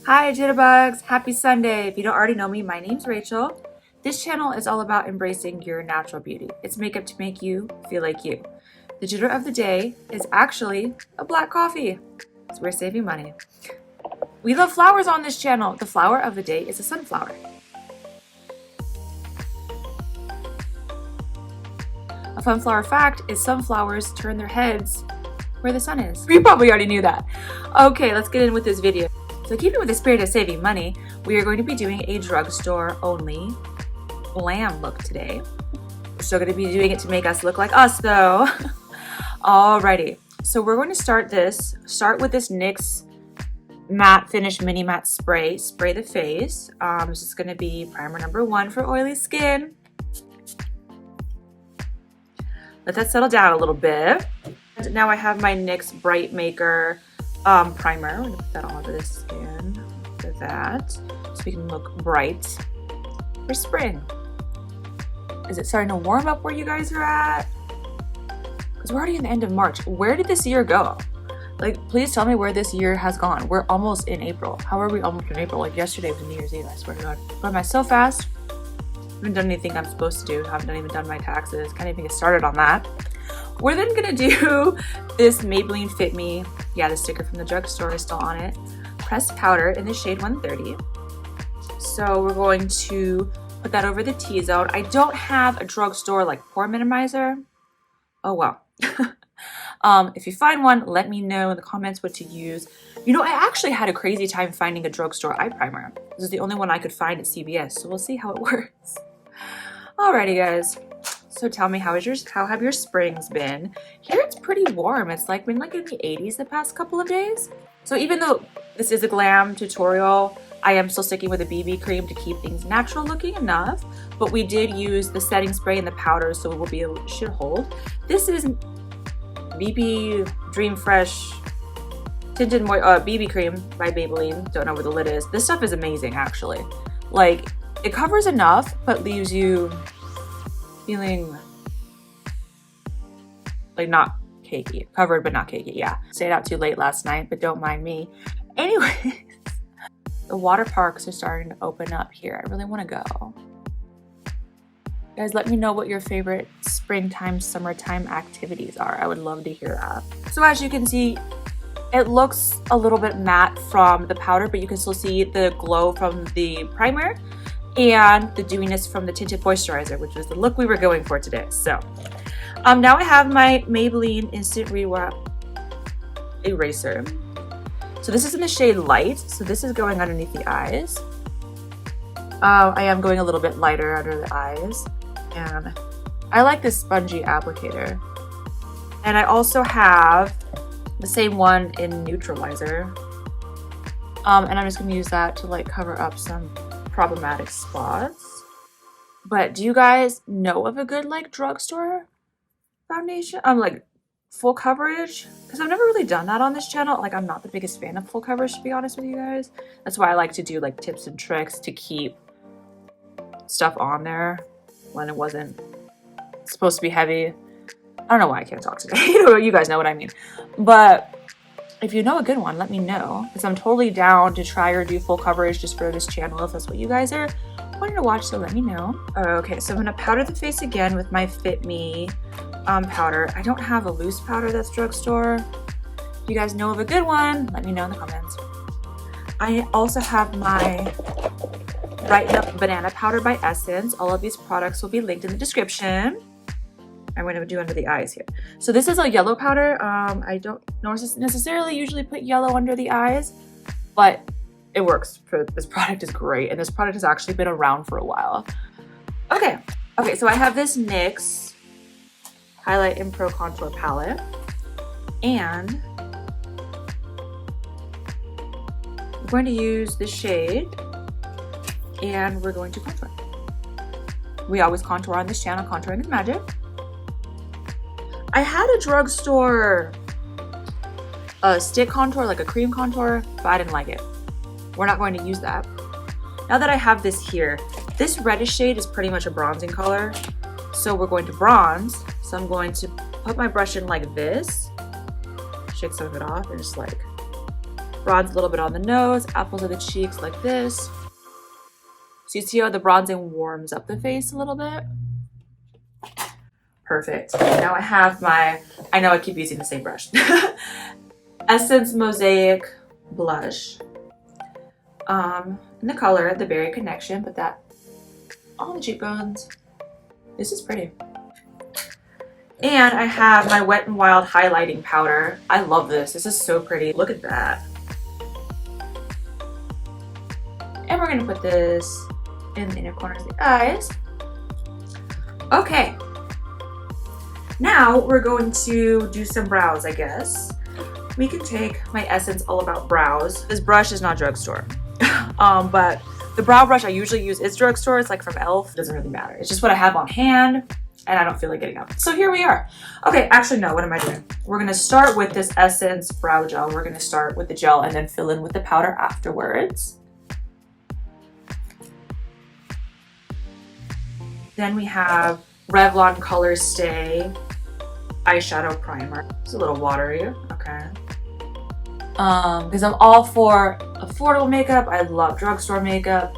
Hi Jitterbugs! Happy Sunday! If you don't already know me, my name's Rachel. This channel is all about embracing your natural beauty. It's makeup to make you feel like you. The jitter of the day is actually a black coffee, so we're saving money. We love flowers on this channel. The flower of the day is a sunflower. A fun flower fact is sunflowers turn their heads where the sun is. You probably already knew that. Okay, let's get in with this video. So keeping with the spirit of saving money, we are going to be doing a drugstore only glam look today. We're still going to be doing it to make us look like us though. Alrighty, so we're going to start with this NYX matte finish mini matte spray the face. This is going to be primer number 1 for oily skin. Let that settle down a little bit. And now I have my NYX Bright Maker primer. I'm going to put that all over the skin for that, so we can look bright for spring. Is it starting to warm up where you guys are at? Because we're already in the end of March. Where did this year go? Like, please tell me where this year has gone. We're almost in April. How are we almost in April? Like, yesterday was New Year's Eve, I swear to God. Why am I so fast? I haven't done anything I'm supposed to do. I haven't even done my taxes. Can't even get started on that. We're then gonna do this Maybelline Fit Me. Yeah, the sticker from the drugstore is still on it. Pressed powder in the shade 130. So we're going to put that over the T-zone. I don't have a drugstore like pore minimizer. Oh well. If you find one, let me know in the comments what to use. You know, I actually had a crazy time finding a drugstore eye primer. This is the only one I could find at CVS, so we'll see how it works. Alrighty, guys. So tell me, how have your springs been? Here it's pretty warm. It's like been like in the 80s the past couple of days. So even though this is a glam tutorial, I am still sticking with a BB cream to keep things natural looking enough. But we did use the setting spray and the powder, so it should hold. This is BB Dream Fresh Tinted BB cream by Maybelline. Don't know where the lid is. This stuff is amazing, actually. Like, it covers enough, but leaves you feeling like not cakey. Covered, but not cakey, yeah. Stayed out too late last night, but don't mind me. Anyways, the water parks are starting to open up here. I really want to go. Guys, let me know what your favorite springtime, summertime activities are. I would love to hear that. So as you can see, it looks a little bit matte from the powder, but you can still see the glow from the primer and the dewiness from the tinted moisturizer, which is the look we were going for today. So now I have my Maybelline Instant Re-Wrap Eraser. So this is in the shade Light, so this is going underneath the eyes. I am going a little bit lighter under the eyes, and I like this spongy applicator. And I also have the same one in Neutralizer, and I'm just going to use that to like cover up some problematic spots. But do you guys know of a good like drugstore foundation? Like full coverage, because I've never really done that on this channel. Like, I'm not the biggest fan of full coverage, to be honest with you guys. That's why I like to do like tips and tricks to keep stuff on there when it wasn't supposed to be heavy. I don't know why I can't talk today. You guys know what I mean. But if you know a good one, let me know, because I'm totally down to try or do full coverage just for this channel if that's what you guys are wanting to watch, so let me know. Okay, so I'm gonna powder the face again with my Fit Me powder. I don't have a loose powder that's drugstore. If you guys know of a good one, let me know in the comments. I also have my Brighten Up Banana Powder by Essence. All of these products will be linked in the description. I'm going to do under the eyes here. So this is a yellow powder. I don't necessarily usually put yellow under the eyes, but it works. This product is great, and this product has actually been around for a while. Okay, so I have this NYX Highlight and Pro Contour palette, and I'm going to use this shade, and we're going to contour. We always contour on this channel. Contouring is magic. I had a drugstore stick contour, like a cream contour, but I didn't like it. We're not going to use that. Now that I have this here, this reddish shade is pretty much a bronzing color. So we're going to bronze. So I'm going to put my brush in like this, shake some of it off and just like bronze a little bit on the nose, apples of the cheeks like this. So you see how the bronzing warms up the face a little bit? Perfect. Now I have my, I know I keep using the same brush, Essence Mosaic Blush. In the color, the Berry Connection, put that on the cheekbones. This is pretty. And I have my Wet n Wild highlighting powder. I love this. This is so pretty. Look at that. And we're gonna put this in the inner corners of the eyes. Okay. Now we're going to do some brows, I guess. We can take my Essence All About Brows. This brush is not Drugstore. But the brow brush I usually use is Drugstore. It's like from e.l.f. It doesn't really matter. It's just what I have on hand and I don't feel like getting up. So here we are. Okay, actually no, what am I doing? We're gonna start with this Essence brow gel. We're gonna start with the gel and then fill in with the powder afterwards. Then we have Revlon Colorstay eyeshadow primer. It's a little watery, okay. Because I'm all for affordable makeup. I love drugstore makeup.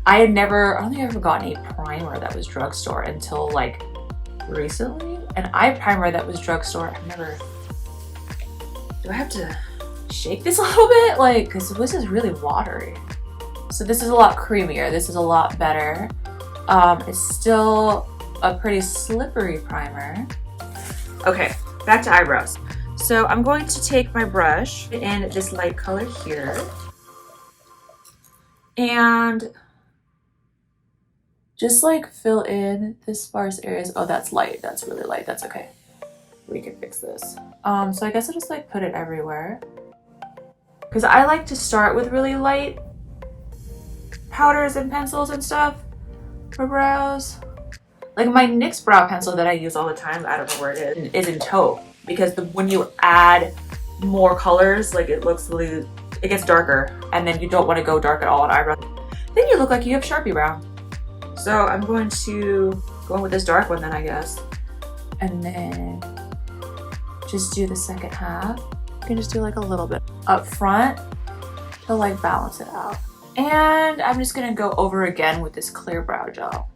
I don't think I ever got a primer that was drugstore until like recently. An eye primer that was drugstore, I've never, do I have to shake this a little bit? Like, because this is really watery. So this is a lot creamier. This is a lot better. It's still a pretty slippery primer. Okay, back to eyebrows. So I'm going to take my brush in this light color here and just like fill in the sparse areas. Oh, that's light. That's really light. That's okay. We can fix this. So I guess I'll just like put it everywhere because I like to start with really light powders and pencils and stuff for brows. Like my NYX brow pencil that I use all the time, I don't know where it is in taupe. Because when you add more colors, like it gets darker, and then you don't want to go dark at all on eyebrows. Then you look like you have Sharpie brow. So I'm going to go in with this dark one then, I guess. And then just do the second half. You can just do like a little bit up front to like balance it out. And I'm just gonna go over again with this clear brow gel.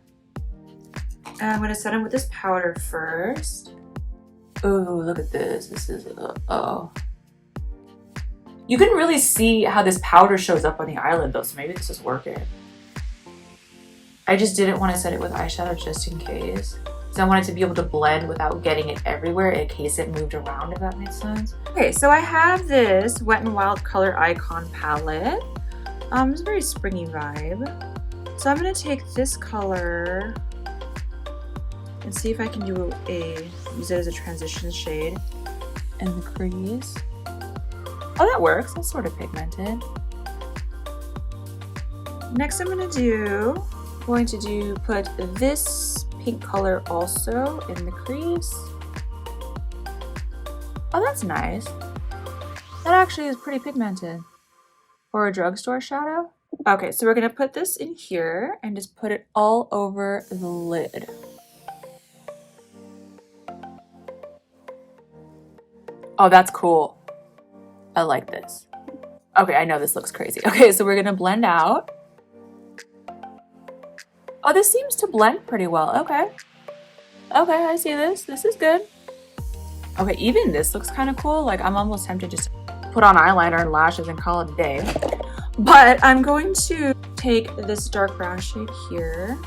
And I'm gonna set in with this powder first. Oh, look at this. This is, oh. You can really see how this powder shows up on the eyelid though, so maybe this is working. I just didn't want to set it with eyeshadow just in case. So I wanted to be able to blend without getting it everywhere in case it moved around, if that makes sense. Okay, so I have this Wet n Wild Color Icon palette. It's a very springy vibe. So I'm gonna take this color and see if I can use it as a transition shade in the crease. Oh, that works. That's sort of pigmented. Next I'm going to put this pink color also in the crease. Oh, that's nice. That actually is pretty pigmented for a drugstore shadow. Okay, so we're going to put this in here and just put it all over the lid. Oh, that's cool. I like this. Okay, I know this looks crazy. Okay, so we're gonna blend out. Oh, this seems to blend pretty well. Okay. Okay, I see this. This is good. Okay, even this looks kind of cool. Like, I'm almost tempted just to put on eyeliner and lashes and call it a day. But I'm going to take this dark brown shade here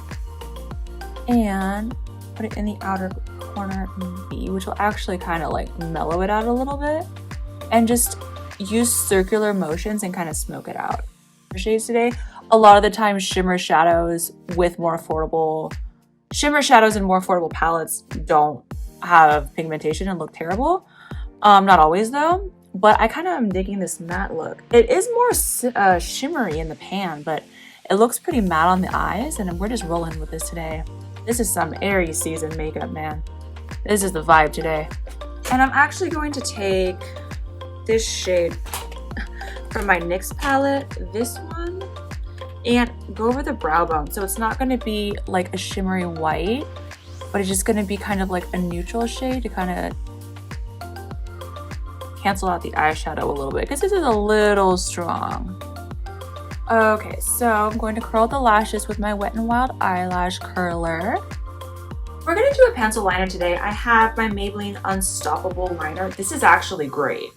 and put it in the outer corner B, which will actually kind of like mellow it out a little bit, and just use circular motions and kind of smoke it out. For shades today, a lot of the time shimmer shadows and more affordable palettes don't have pigmentation and look terrible. Not always though, but I kind of am digging this matte look. It is more shimmery in the pan, but it looks pretty matte on the eyes, and we're just rolling with this today. This is some Aries season makeup, man. This is the vibe today. And I'm actually going to take this shade from my NYX palette, this one, and go over the brow bone. So it's not going to be like a shimmery white, but it's just going to be kind of like a neutral shade to kind of cancel out the eyeshadow a little bit because this is a little strong. Okay, so I'm going to curl the lashes with my Wet n Wild eyelash curler. We're gonna do a pencil liner today. I have my Maybelline Unstoppable liner. This is actually great.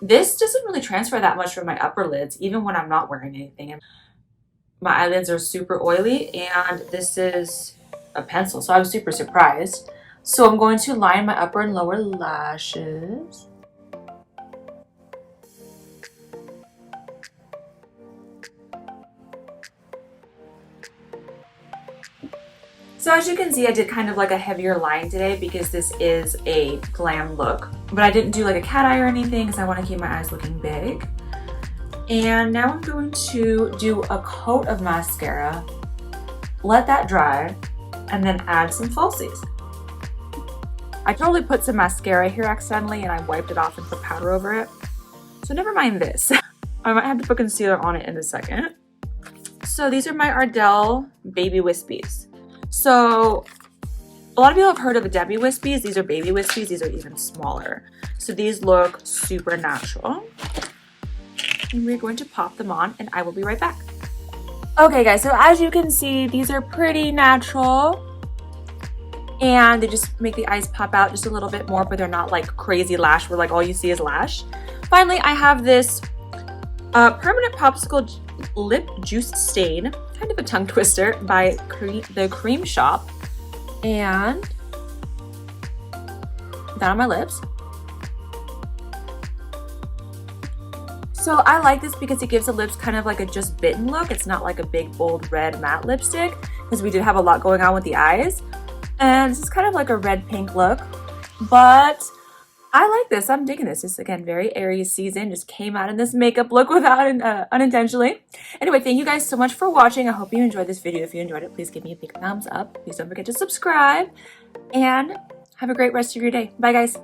This doesn't really transfer that much from my upper lids, even when I'm not wearing anything. My eyelids are super oily, and this is a pencil, so I was super surprised. So I'm going to line my upper and lower lashes. So as you can see, I did kind of like a heavier line today because this is a glam look, but I didn't do like a cat eye or anything because I want to keep my eyes looking big. And now I'm going to do a coat of mascara, let that dry, and then add some falsies. I totally put some mascara here accidentally and I wiped it off and put powder over it. So never mind this. I might have to put concealer on it in a second. So these are my Ardell Baby Wispies. So a lot of people have heard of the Debbie Wispies. These are Baby Wispies. These are even smaller. So these look super natural. And we're going to pop them on and I will be right back. Okay guys, so as you can see, these are pretty natural. And they just make the eyes pop out just a little bit more, but they're not like crazy lash where like all you see is lash. Finally, I have this Permanent Popsicle Lip Juice Stain, kind of a tongue twister, by the Cream Shop, and that on my lips. So I like this because it gives the lips kind of like a just bitten look. It's not like a big bold red matte lipstick because we did have a lot going on with the eyes, and this is kind of like a red pink look, but I like this. I'm digging this. This, again, very Aries season. Just came out in this makeup look without unintentionally. Anyway, thank you guys so much for watching. I hope you enjoyed this video. If you enjoyed it, please give me a big thumbs up. Please don't forget to subscribe. And have a great rest of your day. Bye, guys.